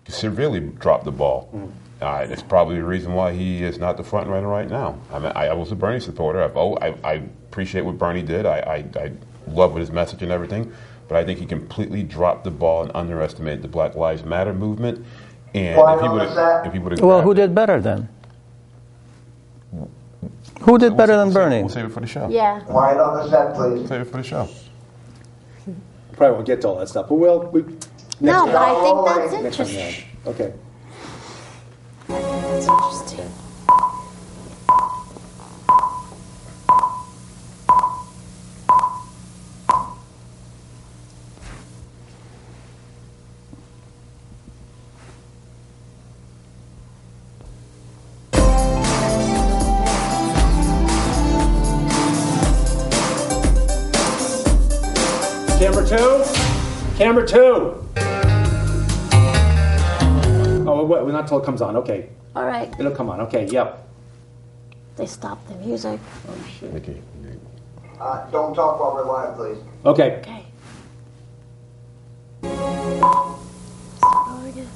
severely dropped the ball. It's probably the reason why he is not the front runner right now. I mean, I was a Bernie supporter. I appreciate what Bernie did. I love his message and everything, but I think he completely dropped the ball and underestimated the Black Lives Matter movement. And if he would have, well, who did better then? Who did better than Bernie? We'll save it for the show. Yeah. Quiet on the set, please. Save it for the show. Probably won't get to all that stuff, but No, but I think that's next time interesting. around. Okay. That's interesting. Camera two. Oh, wait, not until it comes on. Okay. All right. It'll come on. Okay, yep. They stopped the music. Oh, shit. Nikki. Don't talk while we're live, please. Okay. Okay. Start over again.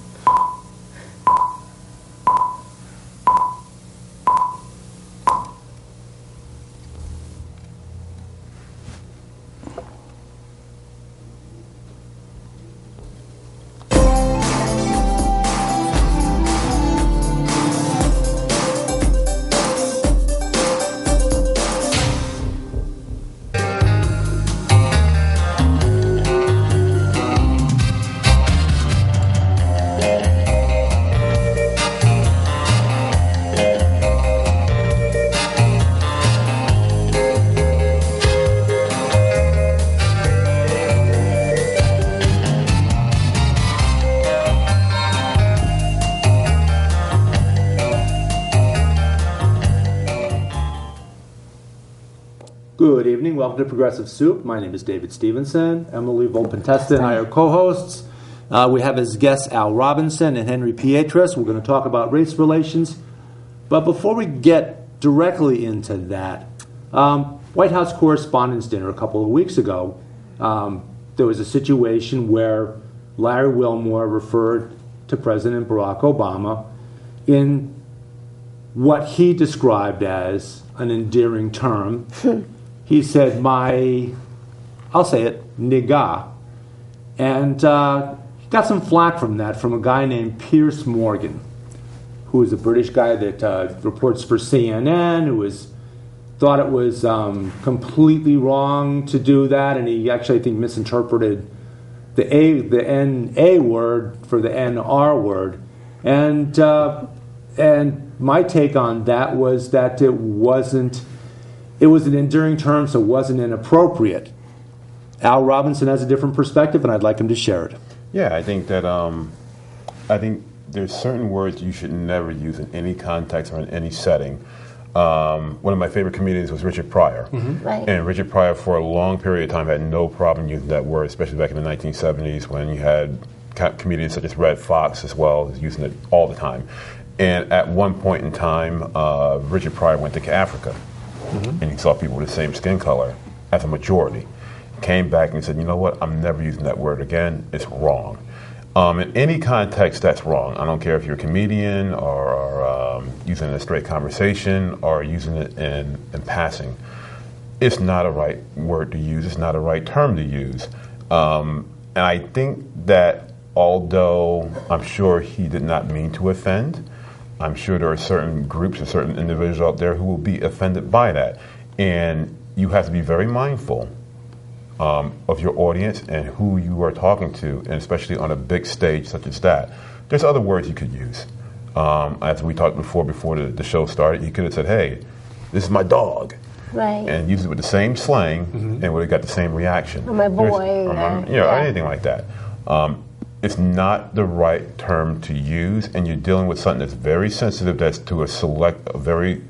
Good evening. Welcome to Progressive Soup. My name is David Stevenson. Emily Volpintesta and I are co-hosts. We have as guests Al Robinson and Henry Pietras. We're going to talk about race relations. But before we get directly into that, White House Correspondents Dinner a couple of weeks ago, there was a situation where Larry Wilmore referred to President Barack Obama in what he described as an endearing term. He said, I'll say it, nigga. And got some flack from that from a guy named Piers Morgan, who is a British guy that reports for CNN, who thought it was completely wrong to do that, and he actually, I think, misinterpreted the N-A word for the N-R word. And my take on that was that it was an enduring term, so it wasn't inappropriate. Al Robinson has a different perspective, and I'd like him to share it. Yeah, I think that there's certain words you should never use in any context or in any setting. One of my favorite comedians was Richard Pryor. Mm-hmm. Right. And Richard Pryor, for a long period of time, had no problem using that word, especially back in the 1970s when you had comedians such as Red Fox as well, using it all the time. And at one point in time, Richard Pryor went to Africa. Mm-hmm. And he saw people with the same skin color as a majority. Came back and he said, you know what, I'm never using that word again. It's wrong. In any context, that's wrong. I don't care if you're a comedian or using it in a straight conversation or using it in passing. It's not a right word to use. It's not a right term to use. And I think that although I'm sure he did not mean to offend, I'm sure there are certain groups or certain individuals out there who will be offended by that. And you have to be very mindful of your audience and who you are talking to, and especially on a big stage such as that. There's other words you could use. As we talked before the show started, you could have said, hey, this is my dog. Right. And use it with the same slang and would have got the same reaction. Or my boy. Or anything like that. It's not the right term to use, and you're dealing with something that's very sensitive, that's to a very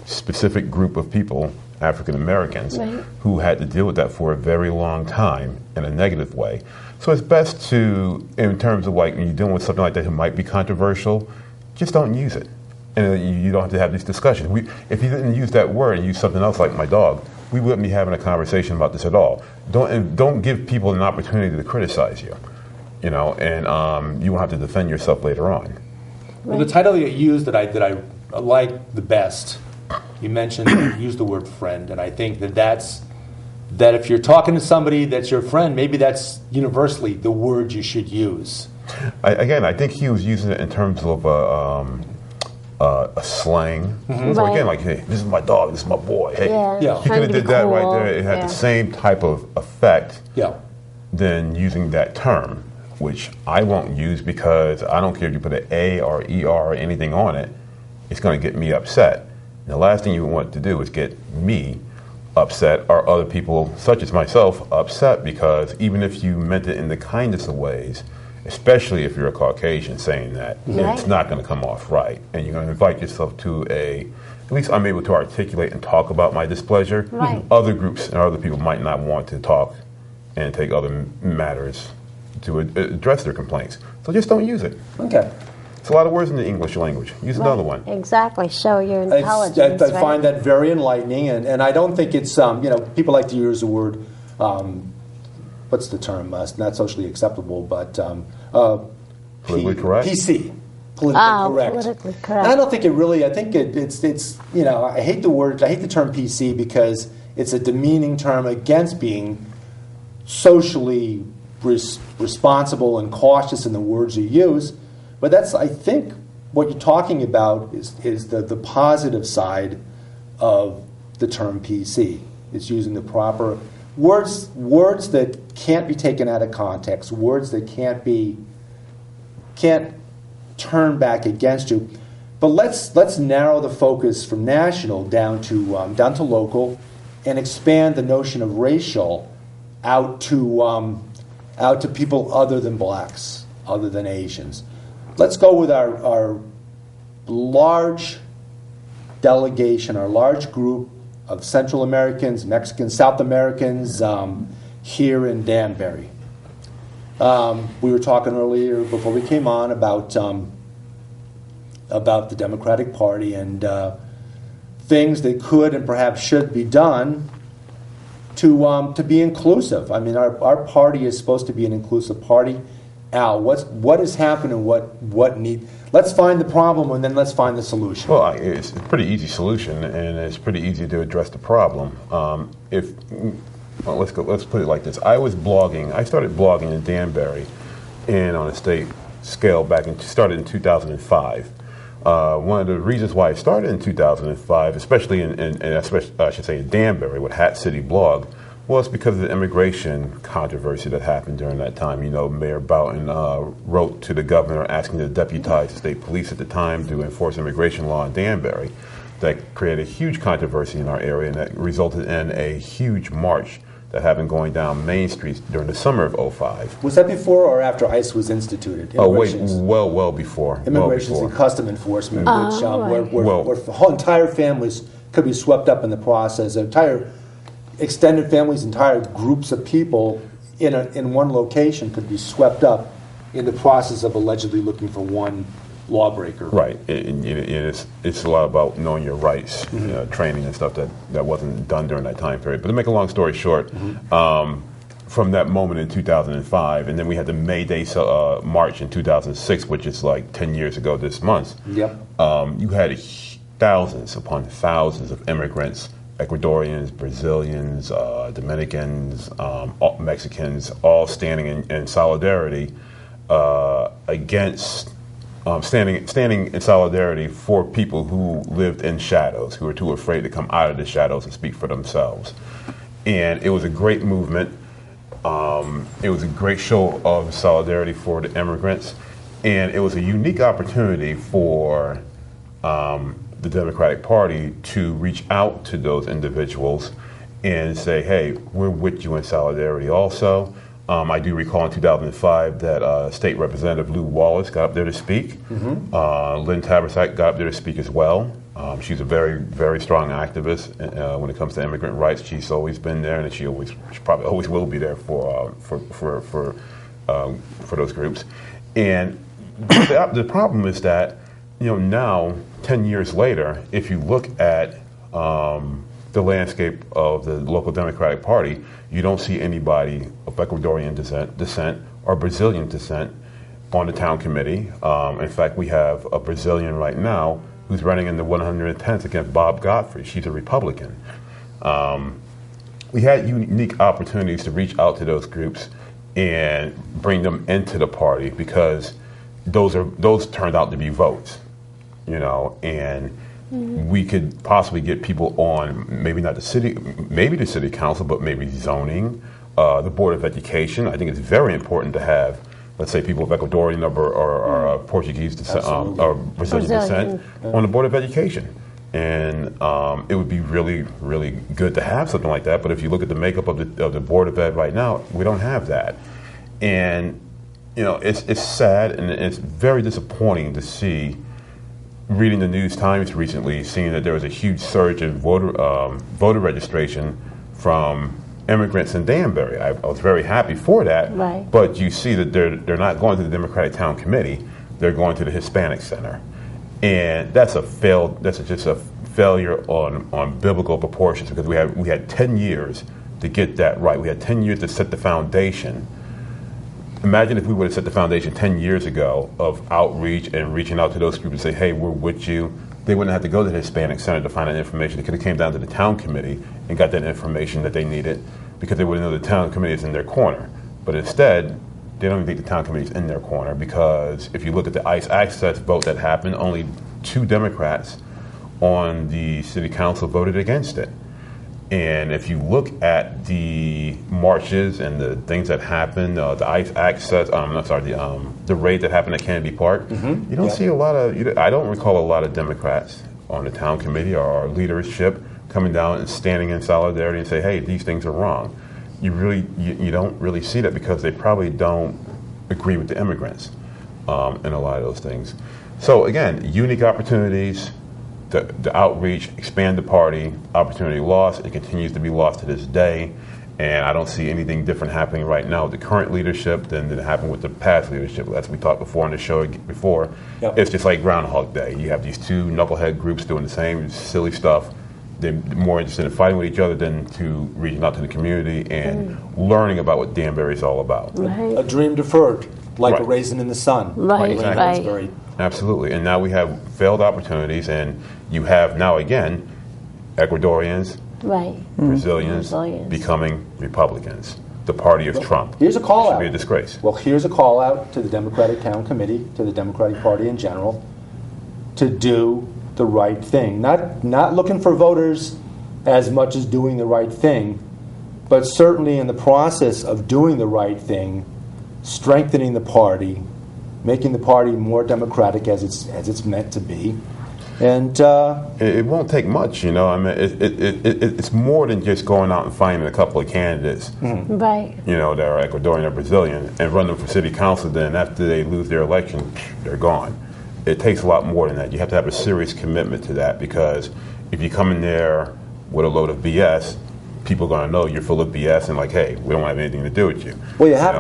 specific group of people, African Americans, right, who had to deal with that for a very long time in a negative way. So it's best to, in terms of like when you're dealing with something like that that might be controversial, just don't use it. And you don't have to have these discussions. If you didn't use that word and use something else like my dog, we wouldn't be having a conversation about this at all. Don't give people an opportunity to criticize you. you know, and you won't have to defend yourself later on. Well, the title that you used that I like the best, you mentioned, you used the word friend, and I think that if you're talking to somebody that's your friend, maybe that's universally the word you should use. I think he was using it in terms of a slang. Mm-hmm. So Right. again, like, hey, this is my dog, this is my boy. Hey, Yeah. he could have did that right there. It had Yeah. the same type of effect Yeah. than using that term, which I won't use because I don't care if you put an A or ER or anything on it, it's going to get me upset. And the last thing you want to do is get me upset or other people, such as myself, upset, because even if you meant it in the kindest of ways, especially if you're a Caucasian saying that, Right. it's not going to come off right. And you're going to invite yourself to at least I'm able to articulate and talk about my displeasure. Right. Other groups and other people might not want to talk and take other matters to address their complaints. So just don't use it. Okay. It's a lot of words in the English language. Use another one. Exactly. Show your I intelligence. right? find that very enlightening, and I don't think it's, people like to use the word, what's the term? Not socially acceptable, but Politically correct? PC. Politically correct. Politically And correct. I don't think it really, I think it's I hate the term PC because it's a demeaning term against being socially responsible and cautious in the words you use. But that's, I think, what you're talking about is the positive side of the term PC. It's using the proper words that can't be taken out of context, words that can't turn back against you. But let's narrow the focus from national down to local, and expand the notion of racial out to people other than blacks, other than Asians. Let's go with our large delegation, our large group of Central Americans, Mexicans, South Americans here in Danbury. We were talking earlier before we came on about the Democratic Party and things that could and perhaps should be done to be inclusive. I mean, our party is supposed to be an inclusive party. Al, what has happened and what need? Let's find the problem and then let's find the solution. Well, it's a pretty easy solution, and it's pretty easy to address the problem. Let's put it like this. I started blogging in Danbury, and on a state scale started in 2005. One of the reasons why I started in 2005, especially in Danbury with Hat City Blog, was because of the immigration controversy that happened during that time. You know, Mayor Boughton wrote to the governor asking to deputize the state police at the time to enforce immigration law in Danbury. That created a huge controversy in our area, and that resulted in a huge march that happened going down Main Street during the summer of '05. Was that before or after ICE was instituted? Oh, wait, well before. Immigrations well and Custom Enforcement, which right. where whole entire families could be swept up in the process. Entire extended families, entire groups of people in one location could be swept up in the process of allegedly looking for one lawbreaker. Right. It's a lot about knowing your rights, training and stuff that wasn't done during that time period. But to make a long story short, from that moment in 2005, and then we had the May Day March in 2006, which is like 10 years ago this month. Yep. You had thousands upon thousands of immigrants, Ecuadorians, Brazilians, Dominicans, Mexicans, all standing in solidarity against. Standing in solidarity for people who lived in shadows, who were too afraid to come out of the shadows and speak for themselves. And it was a great movement. It was a great show of solidarity for the immigrants. And it was a unique opportunity for the Democratic Party to reach out to those individuals and say, hey, we're with you in solidarity also. I do recall in 2005 that State Representative Lou Wallace got up there to speak. Lynn Tabersack got up there to speak as well. She's a very, very strong activist when it comes to immigrant rights. She's always been there, and she probably always will be there for those groups. And the problem is that now 10 years later, if you look at the landscape of the local Democratic Party, you don't see anybody of Ecuadorian descent are Brazilian descent on the town committee. In fact, we have a Brazilian right now who's running in the 110th against Bob Godfrey. She's a Republican. We had unique opportunities to reach out to those groups and bring them into the party because those turned out to be votes, and we could possibly get people on, maybe not the city council, but maybe zoning, the Board of Education. I think it's very important to have, let's say, people of Ecuadorian or Portuguese descent, or Brazilian descent on the Board of Education. And it would be really, really good to have something like that. But if you look at the makeup of the Board of Ed right now, we don't have that. And, it's sad and it's very disappointing to see, reading the News Times recently, seeing that there was a huge surge in voter registration from immigrants in Danbury. I was very happy for that. Right. But you see that they're not going to the Democratic Town Committee, they're going to the Hispanic Center. And that's just a failure on biblical proportions, because we had 10 years to get that right. We had 10 years to set the foundation. Imagine if we would have set the foundation 10 years ago of outreach and reaching out to those groups and say, hey, we're with you. They wouldn't have to go to the Hispanic Center to find that information. They could have came down to the town committee and got that information that they needed, because they would know the town committee is in their corner. But instead, they don't even think the town committee is in their corner, because if you look at the ICE access vote that happened, only 2 Democrats on the city council voted against it. And if you look at the marches and the things that happened, the ICE access, the raid that happened at Kennedy Park, you don't see a lot of, I don't recall a lot of Democrats on the town committee or our leadership coming down and standing in solidarity and say, hey, these things are wrong. You don't really see that, because they probably don't agree with the immigrants in a lot of those things. So again, unique opportunities, the outreach, expand the party, opportunity lost. It continues to be lost to this day, and I don't see anything different happening right now with the current leadership than happened with the past leadership. As we talked before on the show before, It's just like Groundhog Day. You have these 2 knucklehead groups doing the same silly stuff. They're more interested in fighting with each other than to reaching out to the community and learning about what Danbury is all about. Right. A dream deferred, like Right. a raisin in the sun. Right, That's right. very Absolutely. And now we have failed opportunities, and you have now again Ecuadorians, Right. Brazilians Brazilians. becoming Republicans, the party of Trump. Here's a call It should out. be a disgrace. Well, here's a call out to the Democratic Town Committee, to the Democratic Party in general, to do the right thing. Not looking for voters as much as doing the right thing, but certainly in the process of doing the right thing, strengthening the party, making the party more democratic as it's meant to be. And It won't take much, I mean, it's more than just going out and finding a couple of candidates, Right. that are Ecuadorian or Brazilian, and run them for city council. Then after they lose their election, they're gone. It takes a lot more than that. You have to have a serious commitment to that, because if you come in there with a load of BS, people are going to know you're full of BS and like, hey, we don't have anything to do with you. well, you have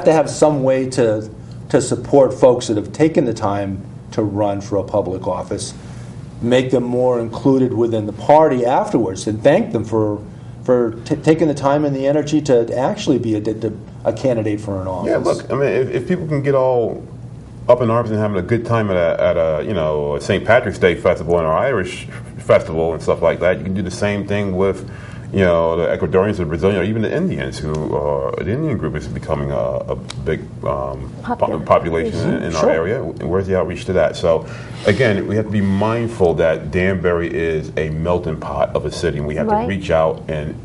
to have some way to support folks that have taken the time to run for a public office, make them more included within the party afterwards, and thank them for taking the time and the energy to actually be a candidate for an office. Yeah, look, I mean, if people can get all up in arms and having a good time at a St. Patrick's Day festival and our Irish festival and stuff like that, you can do the same thing with the Ecuadorians, the Brazilians, or even the Indians, the Indian group is becoming a big population in our area. Where's the outreach to that? So, again, we have to be mindful that Danbury is a melting pot of a city, and we have to reach out and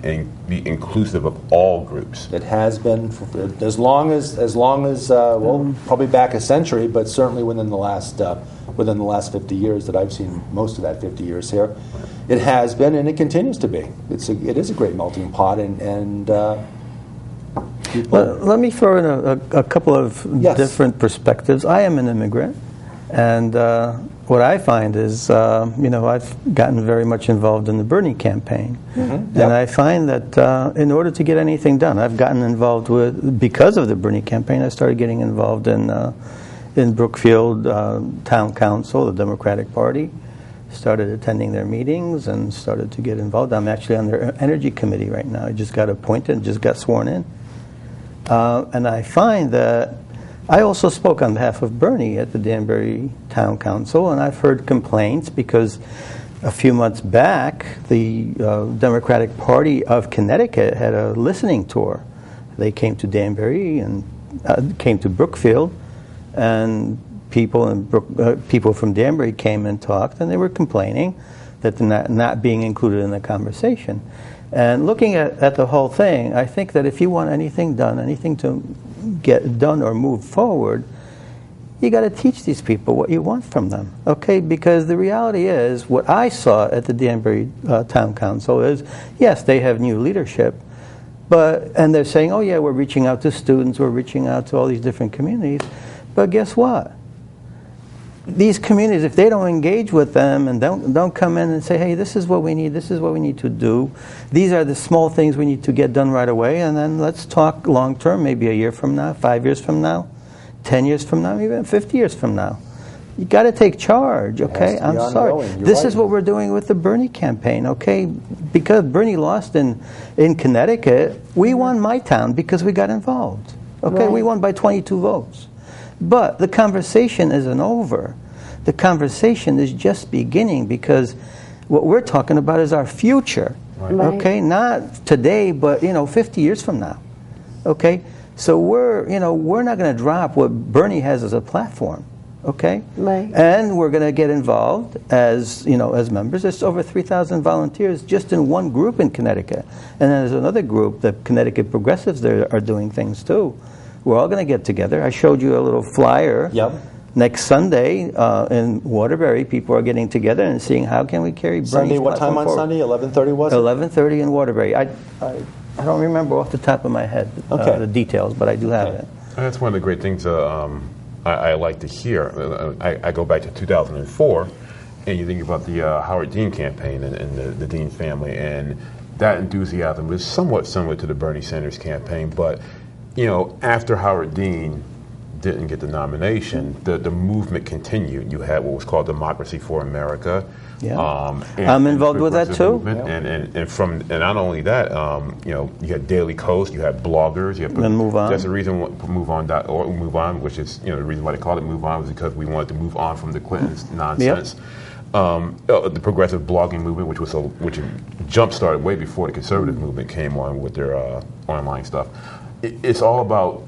be inclusive of all groups. It has been for as long as well, probably back a century, but certainly within the last 50 years that I've seen most of that 50 years here. It has been, and it continues to be. It is a great melting pot, and people. Well, let me throw in a couple of different perspectives. I am an immigrant, and what I find is, I've gotten very much involved in the Bernie campaign, and I find that in order to get anything done, I've gotten involved because of the Bernie campaign, I started getting involved in Brookfield Town Council, the Democratic Party. Started attending their meetings and started to get involved. I'm actually on their energy committee right now. I just got appointed and just got sworn in. And I find that I also spoke on behalf of Bernie at the Danbury Town Council, and I've heard complaints because a few months back, the Democratic Party of Connecticut had a listening tour. They came to Danbury and came to Brookfield, and people from Danbury came and talked, and they were complaining that they're not being included in the conversation. And looking at the whole thing, I think that if you want anything done, anything to get done or move forward, you got to teach these people what you want from them, okay? Because the reality is, what I saw at the Danbury Town Council is, yes, they have new leadership, and they're saying, oh yeah, we're reaching out to students, we're reaching out to all these different communities, but guess what? These communities, if they don't engage with them and don't come in and say, hey, this is what we need, this is what we need to do, these are the small things we need to get done right away, and then let's talk long term, maybe a year from now, 5 years from now, 10 years from now, even 50 years from now. You got to take charge, okay? I'm sorry. This is what we're doing with the Bernie campaign, okay? Because Bernie lost in Connecticut, we won my town because we got involved, okay? We won by 22 votes. But the conversation isn't over. The conversation is just beginning, because what we're talking about is our future, okay? Not today, but 50 years from now, okay? So we're not going to drop what Bernie has as a platform, okay? And we're going to get involved as members. There's over 3,000 volunteers just in one group in Connecticut, and then there's another group, the Connecticut Progressives, that are doing things too. We're all going to get together. I showed you a little flyer. Yep. Next Sunday in Waterbury, people are getting together and seeing how can we carry Bernie's Sunday, what time on forward. Sunday? 11:30 was it? 11:30 in Waterbury. I don't remember off the top of my head the details, but I do have it. And that's one of the great things I like to hear. I go back to 2004, and you think about the Howard Dean campaign and the Dean family, and that enthusiasm was somewhat similar to the Bernie Sanders campaign, but after Howard Dean didn't get the nomination, the movement continued. You had what was called Democracy for America. Yeah. I'm involved with that too. And not only that, you had Daily Kos, you had bloggers, you had Move On. That's the reason Move On, which is the reason why they called it Move On was because we wanted to move on from the Clintons nonsense. The progressive blogging movement, which jump started way before the conservative movement came on with their online stuff. It's all about,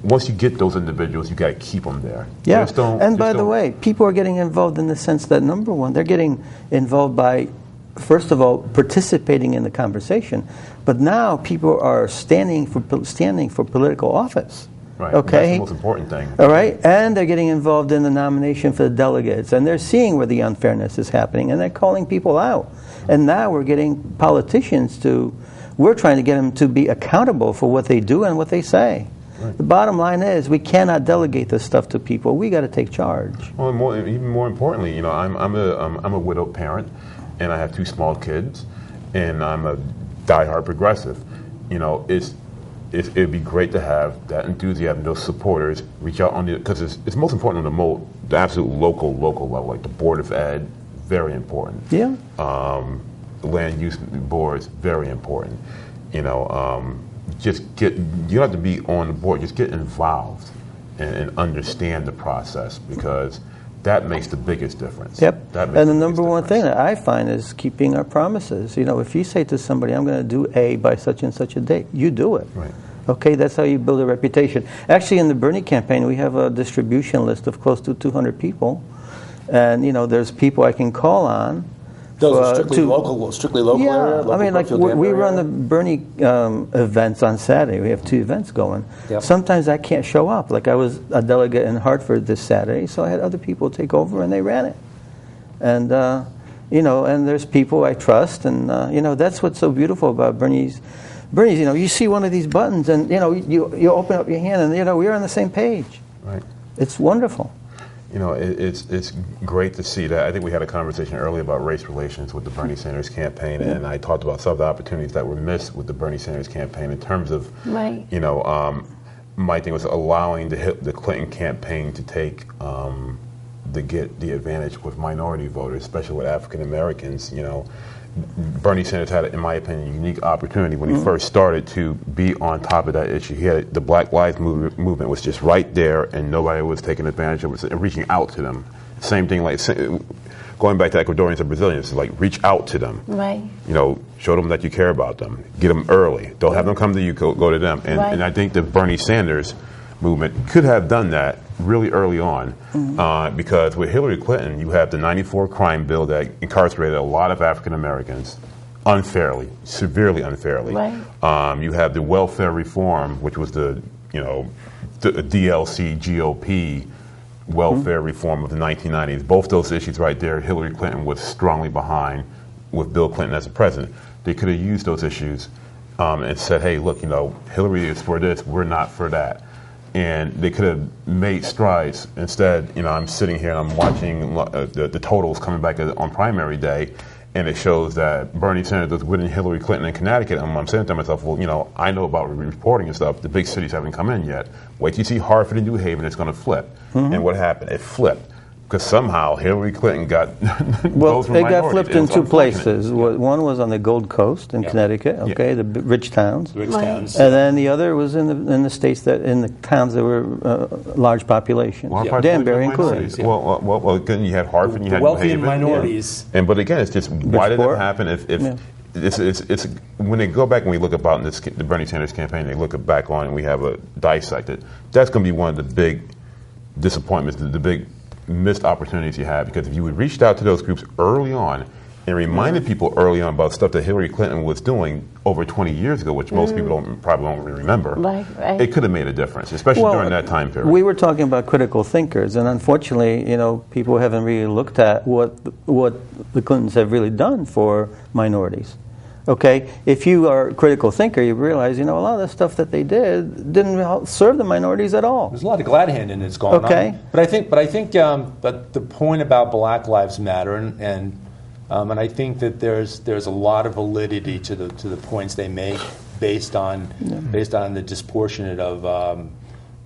once you get those individuals, you got to keep them there. Yeah, and by the way, people are getting involved in the sense that, number one, they're getting involved by, first of all, participating in the conversation, but now people are standing for political office. Right. Okay. That's the most important thing. All right, and they're getting involved in the nomination for the delegates, and they're seeing where the unfairness is happening, and they're calling people out. And now we're getting politicians we're trying to get them to be accountable for what they do and what they say. Right. The bottom line is, we cannot delegate this stuff to people. We got to take charge. Well, even more importantly, I'm a widowed parent, and I have 2 small kids, and I'm a diehard progressive. It'd be great to have that enthusiasm, those supporters reach out because it's most important on the absolute local level, like the Board of Ed, very important. Yeah. The land use boards, very important. You don't have to be on the board, just get involved and understand the process, because that makes the biggest difference. Yep. And the number one thing that I find is keeping our promises. If you say to somebody, I'm going to do A by such and such a date, you do it. Right. Okay, that's how you build a reputation. Actually, in the Bernie campaign, we have a distribution list of close to 200 people, and there's people I can call on. Those are strictly local yeah, area? Local I mean, like we run the Bernie events on Saturday. We have 2 events going. Yep. Sometimes I can't show up. Like I was a delegate in Hartford this Saturday, so I had other people take over, and they ran it. And and there's people I trust, and that's what's so beautiful about Bernie's. You see one of these buttons, and you open up your hand, and we're on the same page. Right. It's wonderful. It's great to see that. I think we had a conversation earlier about race relations with the Bernie Sanders campaign, and I talked about some of the opportunities that were missed with the Bernie Sanders campaign in terms of, my thing was allowing the Clinton campaign to take to get the advantage with minority voters, especially with African Americans. Bernie Sanders had, in my opinion, a unique opportunity when he first started to be on top of that issue. He had the Black Lives movement was just right there, and nobody was taking advantage of it and reaching out to them. Same thing, like going back to Ecuadorians and Brazilians, like reach out to them. Right. Show them that you care about them. Get them early. Don't have them come to you. Go to them. And I think the Bernie Sanders movement could have done that really early on, because with Hillary Clinton, you have the '94 crime bill that incarcerated a lot of African Americans unfairly, severely unfairly. Right. You have the welfare reform, which was the DLC GOP welfare reform of the 1990s. Both those issues right there, Hillary Clinton was strongly behind with Bill Clinton as the president. They could have used those issues and said, hey, look, Hillary is for this, we're not for that. And they could have made strides. Instead, I'm sitting here and I'm watching the totals coming back on primary day, and it shows that Bernie Sanders was winning Hillary Clinton in Connecticut. And I'm saying to myself, well, I know about reporting and stuff. The big cities haven't come in yet. Wait till you see Hartford and New Haven, it's going to flip. And what happened? It flipped. Because somehow Hillary Clinton got well, it got flipped in two places. One was on the Gold Coast in Connecticut, the rich towns. Rich towns. And then the other was in the states in the towns that were large population. Danbury included. Well, again, you had Hartford, and you had wealthy New Haven. minorities. But again, it's just why did it happen? It's when they go back and we look about the Bernie Sanders campaign, they look back on and we have a dissect it. That's going to be one of the big disappointments, the big missed opportunities you have, because if you had reached out to those groups early on and reminded people early on about stuff that Hillary Clinton was doing over 20 years ago, which most people probably don't really remember, Right. it could have made a difference, especially during that time period. We were talking about critical thinkers, and unfortunately, people haven't really looked at what the Clintons have really done for minorities. Okay, if you are a critical thinker, you realize, a lot of the stuff that they didn't serve the minorities at all. There's a lot of glad handing that's going on. But I think the point about Black Lives Matter, and I think that there's a lot of validity to the points they make based on the disproportionate of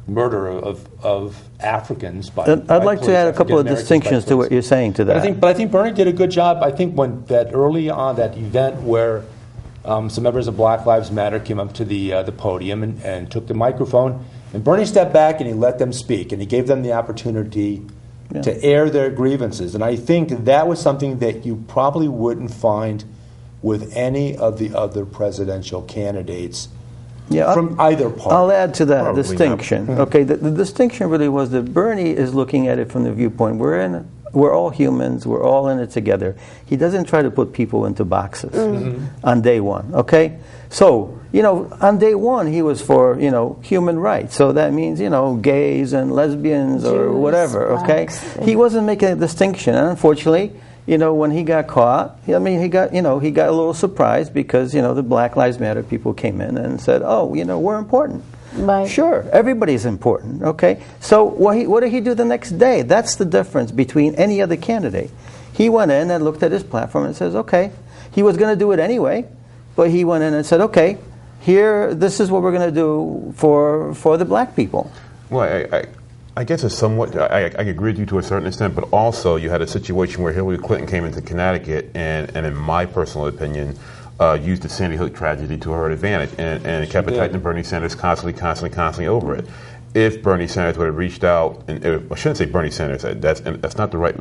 murder of Africans. I'd like to add a couple of distinctions to what you're saying to that. But I think Bernie did a good job. I think when that early on, that event where some members of Black Lives Matter came up to the podium and took the microphone, and Bernie stepped back and he let them speak, and he gave them the opportunity to air their grievances. And I think that was something that you probably wouldn't find with any of the other presidential candidates from either party. I'll add to that Probably distinction. Okay, the distinction really was that Bernie is looking at it from the viewpoint we're all humans, we're all in it together. He doesn't try to put people into boxes on day one. Okay, so on day one he was for human rights. So that means gays and lesbians or whatever. Okay, he wasn't making a distinction, and unfortunately, when he got caught, he got a little surprised because the Black Lives Matter people came in and said, "Oh, we're important." Right. Sure, everybody's important. Okay, so what did he do the next day? That's the difference between any other candidate. He went in and looked at his platform and says, "Okay," he was going to do it anyway, but he went in and said, "Okay, this is what we're going to do for the black people." Well, I guess it's somewhat, I agree with you to a certain extent, but also you had a situation where Hillary Clinton came into Connecticut and in my personal opinion, used the Sandy Hook tragedy to her advantage and kept attacking Bernie Sanders constantly over it. If Bernie Sanders would have reached out, and I shouldn't say Bernie Sanders, that's not the right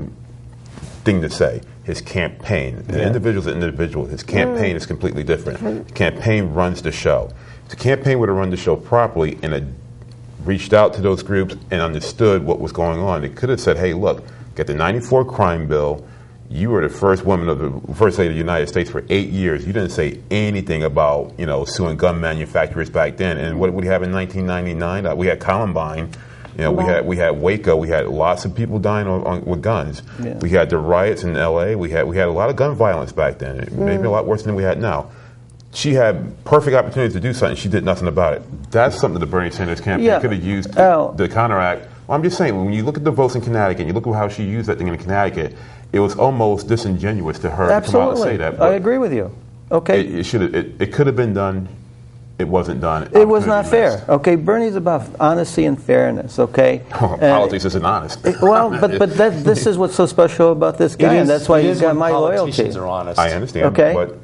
thing to say. His campaign, an individual's an individual, his campaign is completely different. The campaign runs the show. If the campaign would have run the show properly and it reached out to those groups and understood what was going on, it could have said, hey, look, got the '94 crime bill. You were the first woman of the first lady of the United States for 8 years. You didn't say anything about suing gun manufacturers back then. And what did we have in 1999? We had Columbine. We had Waco. We had lots of people dying with guns. Yeah. We had the riots in L.A. We had a lot of gun violence back then. Maybe a lot worse than we had now. She had perfect opportunity to do something. She did nothing about it. That's something the Bernie Sanders campaign could have used to counteract. Well, I'm just saying, when you look at the votes in Connecticut, you look at how she used that thing in Connecticut, it was almost disingenuous to her to come out and say that. I agree with you. Okay. It could have been done it wasn't done. It was not opportunity fair. Okay, Bernie's about honesty and fairness. Okay, Politics isn't honest. well, but this is what's so special about this guy, and that's why he's got my loyalty. Politicians are honest. I understand. Okay. But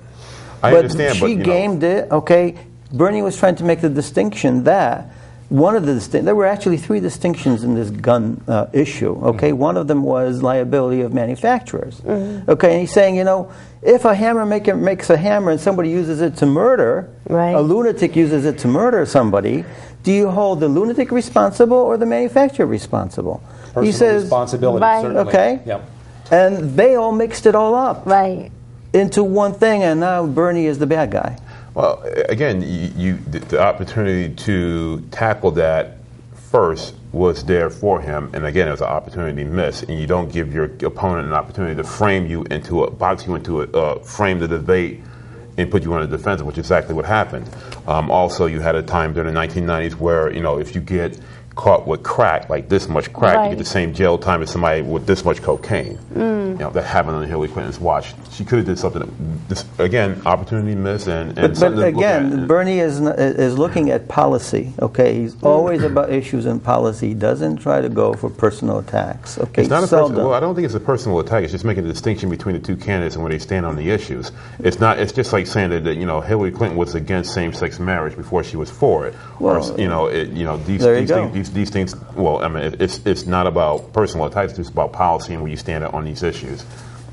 I understand. She But you know, gamed it. Okay, Bernie was trying to make the distinction that one of the there were actually three distinctions in this gun issue. Okay, one of them was liability of manufacturers. Okay, and he's saying, you know, if a hammer maker makes a hammer and somebody uses it to murder, Right. a lunatic uses it to murder somebody, do you hold the lunatic responsible or the manufacturer responsible? Personal he says, responsibility, Right. certainly. okay, Yep. and they all mixed it all up Right. into one thing, and now Bernie is the bad guy. well, again, the opportunity to tackle that first was there for him, and again, it was an opportunity missed. And you don't give your opponent an opportunity to frame you into frame the debate and put you on the defensive, which is exactly what happened. Also, you had a time during the 1990s where, you know, if you get caught with crack, like this much crack, you Right. get the same jail time as somebody with this much cocaine. You know, that happened on Hillary Clinton's watch. She could have did something. Again, opportunity missed, and But something to look again, at. Bernie is looking at policy. Okay, he's always about issues and policy. He doesn't try to go for personal attacks. Okay, It's not a seldom. personal. Well, I don't think it's a personal attack. It's just making a distinction between the two candidates and where they stand on the issues. It's not. It's just like saying that you know, Hillary Clinton was against same-sex marriage before she was for it. Well, or you know, these there you these go. things. These things. Well, I mean, it's not about personal attacks. It's just about policy and where you stand on these issues.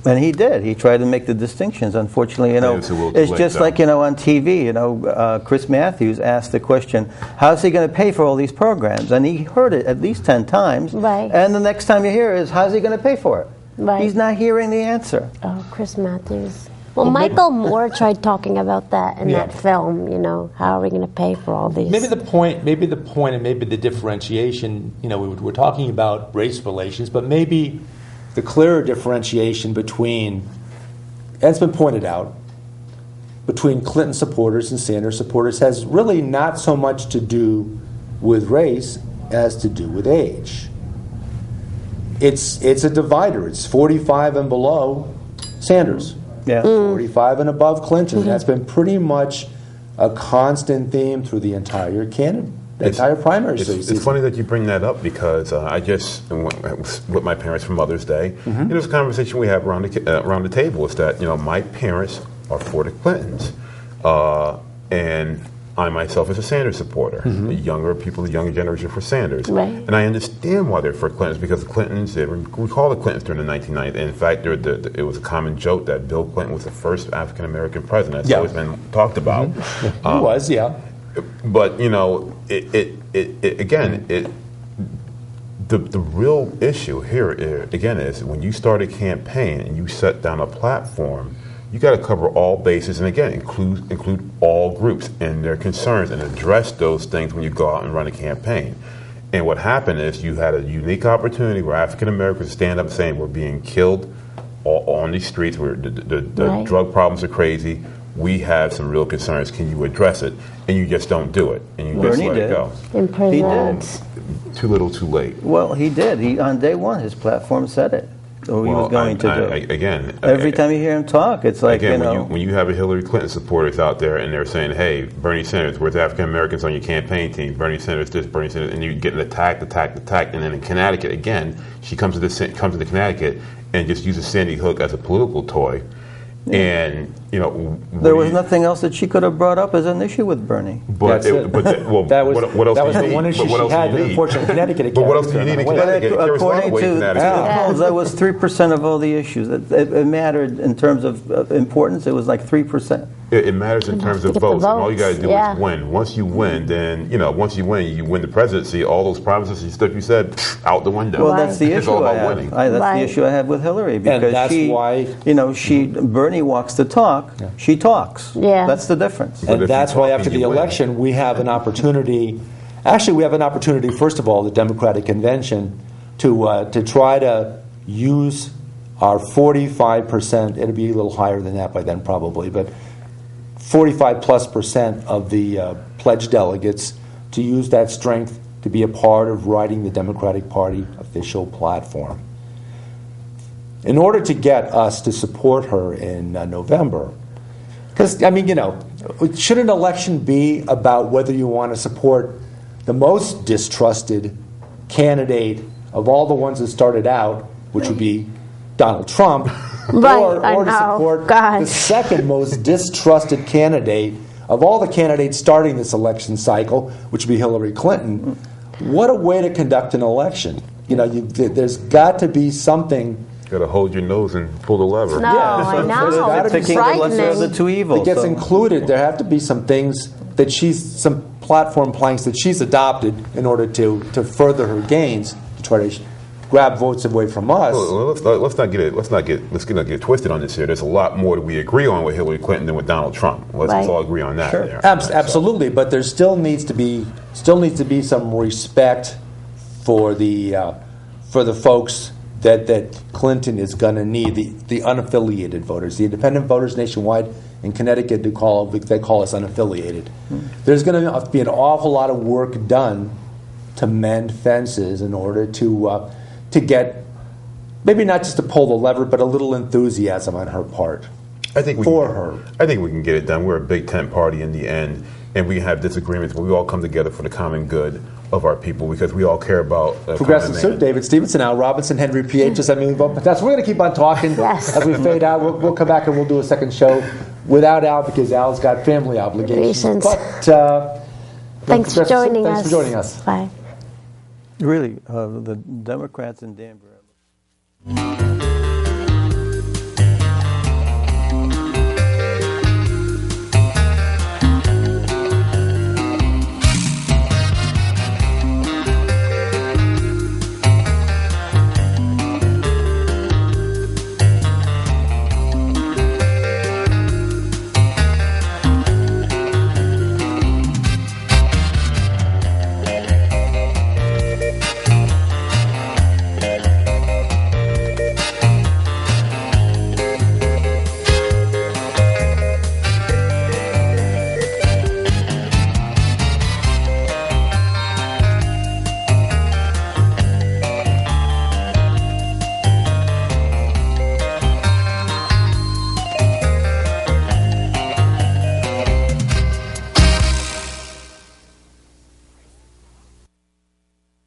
And he did. He tried to make the distinctions. Unfortunately, you know, It's a little too it's late, just though. like, you know, on TV. You know, Chris Matthews asked the question, "How's he going to pay for all these programs?" And he heard it at least 10 times. Right. And the next time you hear it is, "How's he going to pay for it?" Right. He's not hearing the answer. Oh, Chris Matthews. Well, Michael Moore tried talking about that in that film. You know, how are we going to pay for all these? Maybe the point, and maybe the differentiation. You know, we're talking about race relations, but maybe the clearer differentiation between, and it's been pointed out, between Clinton supporters and Sanders supporters has really not so much to do with race as to do with age. It's a divider. It's 45 and below Sanders. Yeah. 45 and above Clinton. That's been pretty much a constant theme through the entire primary season. It's funny that you bring that up because I just went with my parents for Mother's Day. And there's a conversation we have around the table. Is that, you know, my parents are for the Clintons, and I myself is a Sanders supporter. The younger people, the younger generation, for Sanders. Right. And I understand why they're for Clintons, because the Clintons, we call the Clintons during the 1990s. In fact, it was a common joke that Bill Clinton was the first African American president. That's always been talked about. He was, yeah. But you know, the real issue here is when you start a campaign and you set down a platform, you got to cover all bases, and again, include all groups and their concerns, and address those things when you go out and run a campaign. And what happened is you had a unique opportunity where African Americans stand up saying we're being killed on these streets, where the Right. drug problems are crazy. We have some real concerns. Can you address it? And you just don't do it, and you just Bernie let it did. go. in He prison. did. Too little, too late. Well, he did. He on day one, his platform said it. So he was going to do. Again, Every time you hear him talk, it's like, again, you know. when you have a Hillary Clinton supporters out there and they're saying, "Hey, Bernie Sanders, where's African Americans on your campaign team? Bernie Sanders this, Bernie Sanders," and you're getting attacked, and then in Connecticut again, she comes to Connecticut and just uses Sandy Hook as a political toy, and you know There was nothing else that she could have brought up as an issue with Bernie. But That's it. what else that do was you the need? one issue But what she else do had. you need? Unfortunately, Connecticut. But what else do you need in Connecticut? There was a lot of According ways to in Connecticut. polls, that was 3% of all the issues. It mattered in terms of importance. It was like 3%. It matters in terms to of get the votes. And all you got to do votes, is win. Once you win, then you win the presidency. All those promises and stuff you said out the window. Well, that's the It's issue all I about have. winning. That's Right. the issue I have with Hillary, because that's she, why- Bernie walks the talk. She talks. Yeah. That's the difference. But And if that's you why talk after and the you win. election, we have an opportunity. Actually, we have an opportunity, first of all, the Democratic Convention, to try to use our 45%. It'll be a little higher than that by then, probably, but 45+% of the pledged delegates to use that strength to be a part of writing the Democratic Party official platform. In order to get us to support her in November, because, I mean, you know, should an election be about whether you want to support the most distrusted candidate of all the ones that started out, which would be Donald Trump, Right, or to support the second most distrusted candidate of all the candidates starting this election cycle, which would be Hillary Clinton? What a way to conduct an election. There's got to be something. Got to hold your nose and pull the lever. No, I know. It's frightening. The two evils. That gets included. There have to be some things that some platform planks that she's adopted in order to further her gains, to try to grab votes away from us. Well, let's not get twisted on this here. There's a lot more that we agree on with Hillary Clinton than with Donald Trump. Let's all agree on that. Sure. There. Absolutely, but there still needs to be some respect for the folks that Clinton is going to need, the unaffiliated voters, the independent voters nationwide. In Connecticut, they call us unaffiliated. There's going to be an awful lot of work done to mend fences in order to get, maybe not just to pull the lever, but a little enthusiasm on her part. I think we can get it done. We're a big tent party in the end, and we have disagreements, but we all come together for the common good of our people because we all care about Progressive Soup, David Stevenson, Al Robinson, Henry Pietras. We're going to keep on talking as we fade out. We'll come back and we'll do a second show without Al because Al's got family obligations. But thanks for joining us. Thanks for joining us. Bye. Really, the Democrats in Danbury.